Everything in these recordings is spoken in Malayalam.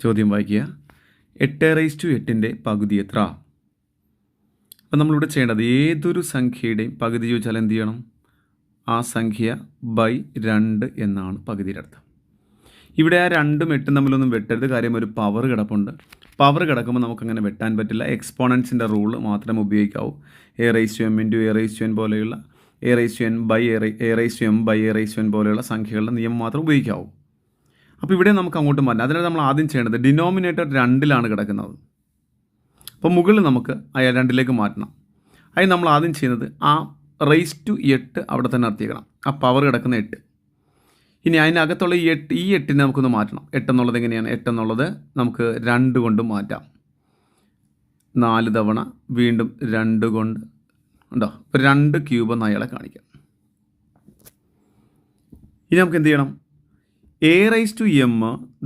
ചോദ്യം വായിക്കുക. 8/8 പകുതി എത്ര? അപ്പം നമ്മളിവിടെ ചെയ്യേണ്ടത് ഏതൊരു സംഖ്യയുടെയും പകുതി ചോദിച്ചാൽ എന്ത് ചെയ്യണം? ആ സംഖ്യ ബൈ 2 എന്നാണ് പകുതിയുടെ അർത്ഥം. ഇവിടെ ആ 2ഉം 8ഉം തമ്മിലൊന്നും വെട്ടരുത്. കാര്യം ഒരു പവർ കിടപ്പുണ്ട്. പവർ കിടക്കുമ്പോൾ നമുക്കങ്ങനെ വെട്ടാൻ പറ്റില്ല. എക്സ്പോണൻസിൻ്റെ റൂൾ മാത്രമേ ഉപയോഗിക്കാവൂ. a/m × a/n പോലെയുള്ള a/n by a/m by a/n പോലെയുള്ള സംഖ്യകളുടെ നിയമം മാത്രം ഉപയോഗിക്കാവൂ. അപ്പോൾ ഇവിടെ നമുക്ക് അങ്ങോട്ട് മാറ്റാം. അതിനാണ് നമ്മൾ ആദ്യം ചെയ്യേണ്ടത്. ഡിനോമിനേറ്റർ 2ലാണ് കിടക്കുന്നത്. അപ്പോൾ മുകളിൽ നമുക്ക് ആ 2ലേക്ക് മാറ്റണം. അതിന് നമ്മൾ ആദ്യം ചെയ്യുന്നത് ആ റൈസ് ടു 8 അവിടെ തന്നെ നിർത്തിയേക്കണം. ആ പവർ കിടക്കുന്ന 8. ഇനി അതിനകത്തുള്ള ഈ 8നെ നമുക്കൊന്ന് മാറ്റണം. 8 എന്നുള്ളത് എങ്ങനെയാണ്? 8 എന്നുള്ളത് നമുക്ക് 2 കൊണ്ട് മാറ്റാം. 4 തവണ വീണ്ടും 2 കൊണ്ട് ഉണ്ടോ? ഇപ്പോൾ 2 ക്യൂബ് എന്ന് അയാളെ കാണിക്കാം. ഇനി നമുക്ക് എന്ത് ചെയ്യണം? a/m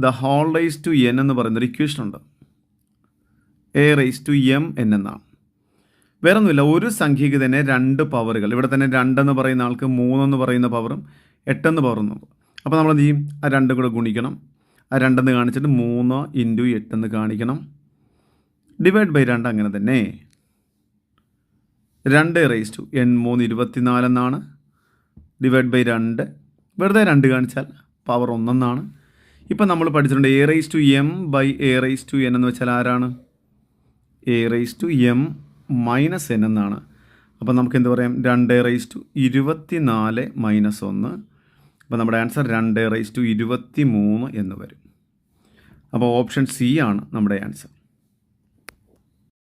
the whole rise to n എന്ന് പറയുന്നൊരു ഇക്വേഷൻ ഉണ്ട്. a/m n എന്നാണ്. വേറെ ഒന്നുമില്ല, ഒരു സംഖ്യയ്ക്ക് തന്നെ 2 പവറുകൾ. ഇവിടെ തന്നെ 2 എന്ന് പറയുന്ന ആൾക്ക് 3 എന്ന് പറയുന്ന പവറും 8 എന്ന് പവറും. അപ്പോൾ നമ്മൾ എന്ത് ചെയ്യും? ആ 2 കൂടെ ഗുണിക്കണം. ആ 2 എന്ന് കാണിച്ചിട്ട് 3 × 8 എന്ന് കാണിക്കണം. ഡിവൈഡ് ബൈ 2 അങ്ങനെ തന്നെ. 2n3 24 എന്നാണ്. ഡിവൈഡ് ബൈ 2 വെറുതെ 2 കാണിച്ചാൽ പവർ 1 എന്നാണ്. ഇപ്പം നമ്മൾ പഠിച്ചിട്ടുണ്ട് a/m ബൈ a/n എന്ന് വെച്ചാൽ ആരാണ്? a/m മൈനസ് n എന്നാണ്. അപ്പോൾ നമുക്ക് എന്ത് പറയാം? 2/24 - 1. അപ്പോൾ നമ്മുടെ ആൻസർ 2/23 എന്ന് വരും. അപ്പോൾ ഓപ്ഷൻ സി ആണ് നമ്മുടെ ആൻസർ.